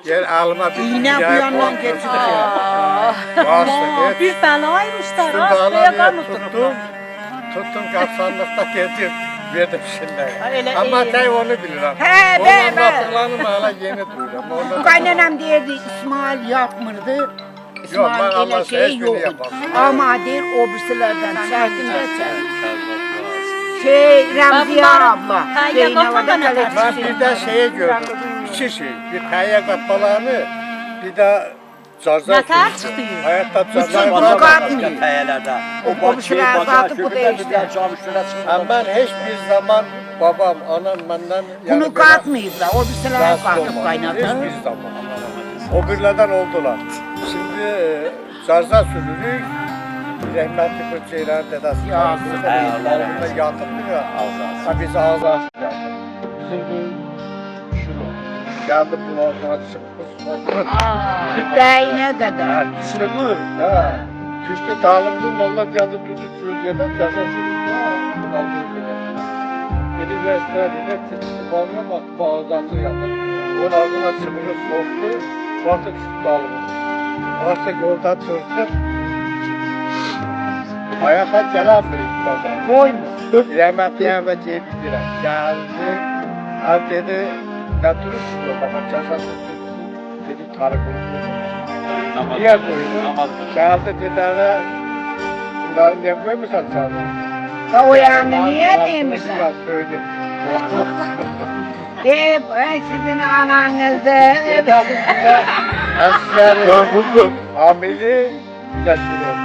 Gel alma bir İğne bu yandan geçiriyor. Bastı, Bir belaymışlar. Üstün bağlanıyor, tuttum kapsanlıkta getirdim. Verdim şimdi. Ama tay onu bilirim. He, Onun be. anlatıklarını hala yeni duyuyorum. Kaynanam derdi İsmail yapmırdı. Yok, ben İsmail Allah öyle şey hiçbirini yok. yapamam. Ama der o birisilerden çektim de Remziye abla. Zeynep'e de Ben bir de şeye gördüm. İki şey. Bir kaya katmalarını, bir de cazar Yeter çıktı. Hayatta Bütün cazar bunu var. katmıyor. O birisiler zatı bu değişti. Ama ben hiçbir zaman babam, anam benden Bunu katmıyorlar. O birisiler katıp kaynatır. Hiçbir zaman. O birlerden oldular. Şimdi cazar sürülür. Rahmetli bu Ceylan dedesi ağzında yatıp duruyor. Ha biz ağzı açacağız. Bizim bu şunu geldi bu ağzına çıkmış. Değine kadar. Sınır. Ha. Çünkü dağılımcı mallar geldi durdu Türkiye'den cazar sürülüyor. Beni gösterdiğinde bağına bak bağızatı yapıp onun ağzına çıkmış soktu. Baktık şu dağılımı. Artık orada çözdüm. Hayata gelen bir insanlar. Boy mu? Rahmetliye ve Cebir'e geldi. Abi dedi, ne durursun bana cazası dedi tarık oldu. Niye koydun? Geldi dedi ana, bunları niye koymuşsan sana? Ha o yani niye demişsin? Söyledim. Ben sizin ananızı. Asker buldum. Ameli yaşıyor.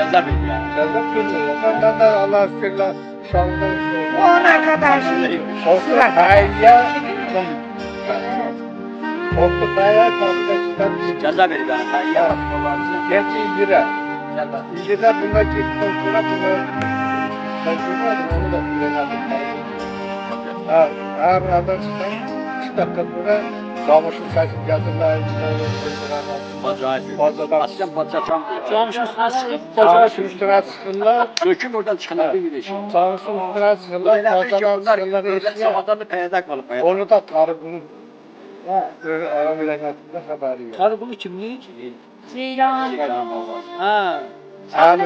Ceza bildi ya. Cazı bilmiyor. Benden de Allah aşkına şanlı. Ona kadar şey. Olsun hayya. Olsun hayya kapıda Ceza bildi bana. ya. Geç İzmir'e. İzmir'e buna gittim sonra bunu. Ben duymadım onu da bilemedim. Ha, her adam çıkan 2 dakika sonra Camış'ın sesi geldiler. Bacadan. Aslan bacaktan. Camışın üstüne sıkıp. Camış'ın üstüne sıkırlar. Döküm oradan çıkan bir güneş. Camış'ın üstüne sıkırlar. Bacadan sıkırlar. Öyle sabahtan da peyda kalıp. Onu da tarih bunu. Ara mülakatında haberi yok. Karı bunu kimliği? Zeyran. Ha. Abi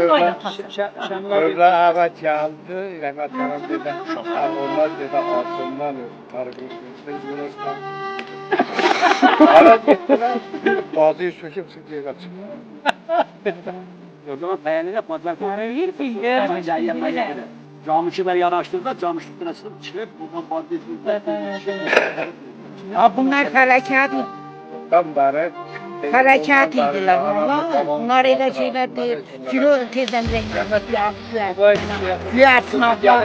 Sen öyle hava çaldı. Rahmet Karam dedi. Onlar dedi altından tarih bunu. Ara gittiler. Bazıyı söküp sıkıya kaçırdı. O zaman beğeni yapmadılar. Camışı ben yanaştırdı. Camışın üstüne sınıp çıkıp buradan bandizminde. Ha bunlar felaket. Tam bari. Felaket idiler valla. Bunlar öyle şeyler değil. Kilo tezden rengi. Güyarsın abla.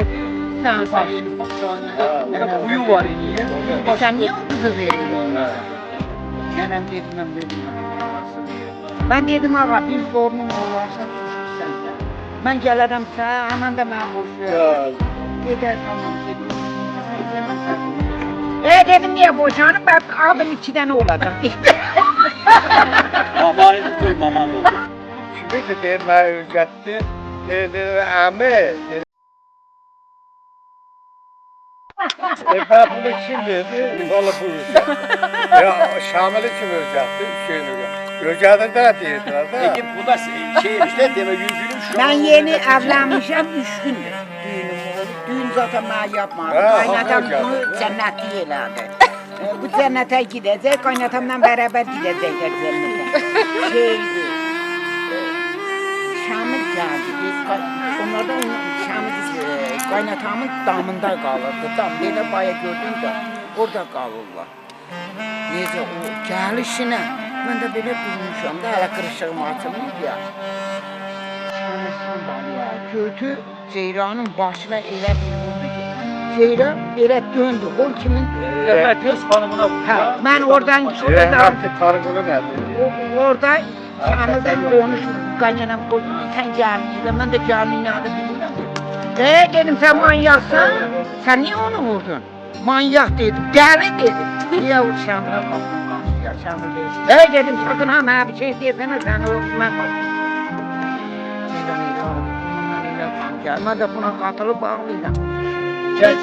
Sen sağ. Uyu var. Sen niye o kızı veriyorsun? Nenem dedim ben dedim. Ben dedim ağa bir sorunum varsa ben gelirim sana anan da ben boşuyorum. Gider tamam dedim. Dedim niye boşanım ben abim 2 tane olacak. Babanı tutuyor maman oldu. Şimdi de derma öğretti. Dedi Ahmet. Ben bunu kim dedi? Valla bu öğretti. Ya Şamil'i kim öğretti? Hüseyin öğretti. Öğretti de diyediler de. Peki bu da şey işte deme yüzünüm şu Ben yeni evlenmişim 3 gündür düğünüm oldu. Düğün zaten ben yapmadım. Kaynatam bunu cennetli yerlerdi. Bu cennete gidecek, kaynatamla beraber gidecekler cennete. Şeydi, Şamil geldi. Onlardan Şamil kaynatamın damında kalırdı. Dam böyle baya gördüm de orada kalırlar. Neyse o gelişine ben de böyle durmuşum da hele kırışığım açılmış ya. Kötü Ceyran'ın başına elə bir vurdu ki, Ceyran elə döndü, o kimin? Kız hanımına Ha, ben oradan Rahmetli kargılı nerede? orada anıdan konuşur, kaynanam koydu, sen gelmişsin, ben de gelmeyin adı bilmiyorum. Dedim sen manyaksın, sen niye onu vurdun? Manyak dedim, deli dedim. Niye o Şamil'e baktın? Ya Şamil dedi. Dedim sakın ha bana bir şey desene sen o ben bakayım. Gelme de buna katılıp bağlayacağım. Gel.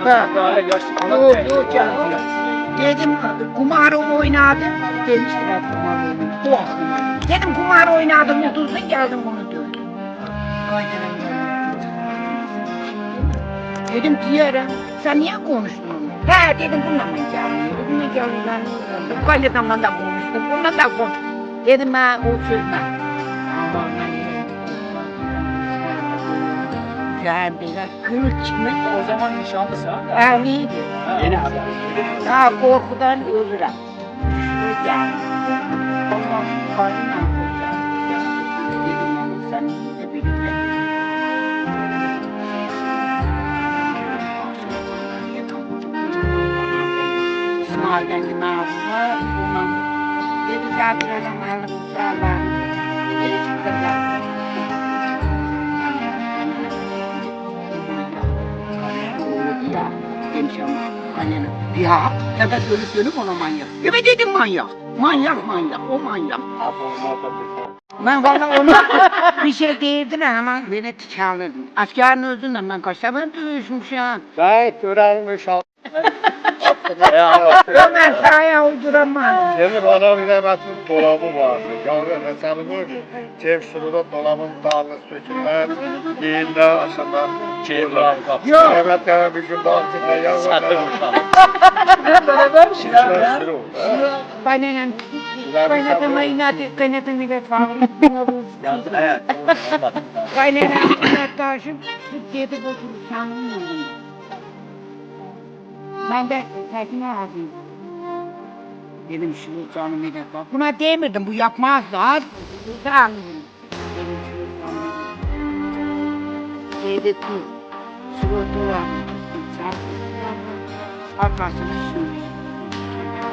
Ha. Daha yaşlı Yok yok gel. Dedim kumar oynadım. Demiştiler kumar oynadım. Bu aklıma. Dedim kumar oynadım unutursun geldim bunu dövdüm. Kaynanam geldi. Dedim diyorum sen niye konuştun onu? He dedim bununla mı gelmiyor? Bununla gelmiyor. Bu kaynanamla da konuştum. Bununla da konuştum. Dedim ben o sözle. Aman yani böyle kırık çıkmış. O zaman nişanlısı ha? Evliydi. Yeni haber. Ya korkudan ölürüm. Yani. Allah'ım karnına koyacağım. Dedim onu sen de birlikte. İsmail'den günahı var. Dedi zaten adamlarla kutlarlar. Dedi çıktılar. Ya demiş ama annene ya da dönüp ona manyak. Evet dedim manyak. Manyak o manyak. Ben valla ona bir şey değildiler ama beni çağırdım. Askerin özünden ben kaç sefer dövüşmüşüm. Gayet öğrenmiş ol. Ömer sahaya uyduramaz. Şimdi bana bir de metin dolabı vardı. Yavrum sen bu Cevşur'da dolabın dağını sökülen giyinler aşağıdan Çeyirler kapı. Yok. Evet yani bir gün bahçede yavrum. Satırmışlar. Kaynatıma inadı, kaynatımı da falan. Yazdı evet. Kaynatımı taşım, Türkiye'de götürüp sanmıyorum. Ben de tekne aldım. Dedim şu canımı da bak. Buna demirdim, bu yapmaz da. Sağ olun. Dedim şu canımı. Dedi tut. Şu duvar. Arkasını sür.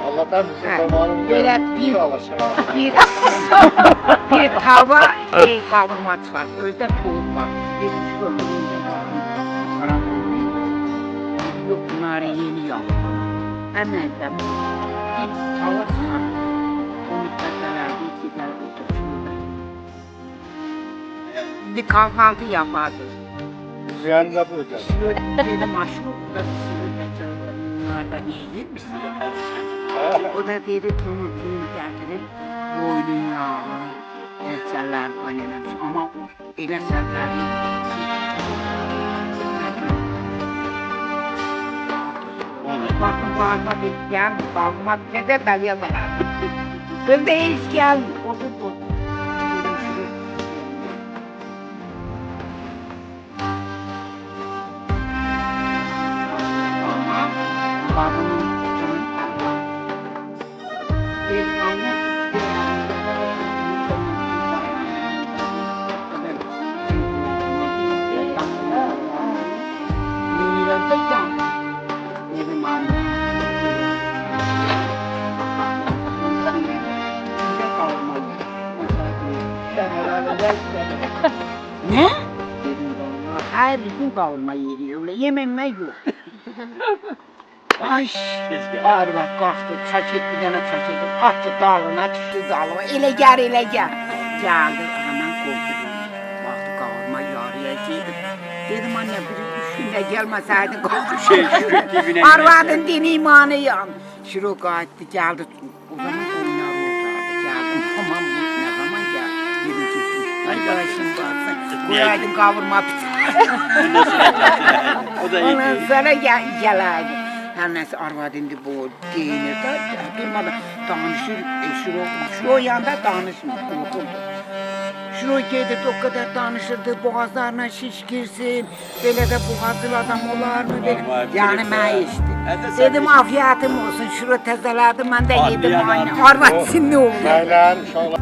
Allah'tan bizim zamanımızda Böyle bir alacak. bir tava kavurması var. Özde soğuk var. Dedim şu yok bunları yeni yap. Hemen de bir tava var. Onu tekrar bir gider otursun. Bir kahvaltı yapardı. Yani de böyle. Dedim aşkım da bunlardan yiyecek misin? O da dedi tüm getirip boynun yağlı etseller oynamış ama ele seller bakın bu arada bir geldi bakmak ne de ben yapamam. Kız da hiç geldi oturdu. Babamın ne? Hayır bütün kavurma yeri öyle yememe yok. Ay, arva kalktı, çaçık bir tane çaçık, kalktı dağına, düştü dağına, ele gel. Geldi, hemen korktu. Baktı kavurma yarıyacıydı. Dedim anne, bir düşünde gelmeseydin kalktı. Arvadın din imanı yan. Şuru kalktı, geldi, o zaman oynar orada, geldim. Tamam, ne zaman gel? Dedim ki, arkadaşım baksın, koyaydın kavurma biter. O da iyi. Ondan sonra gelaydı. Her neyse arvadindi bu giyinir de durmadan danışır. Şu yanda danışmıyor. Şu giydi o kadar danışırdı. Boğazlarına şiş girsin. Böyle de boğazlı adam olar mı? Yani ben işte. Dedim afiyetim olsun. Şunu tezeledim ben de yedim aynı. Arvad sinni oldu. Beyler inşallah.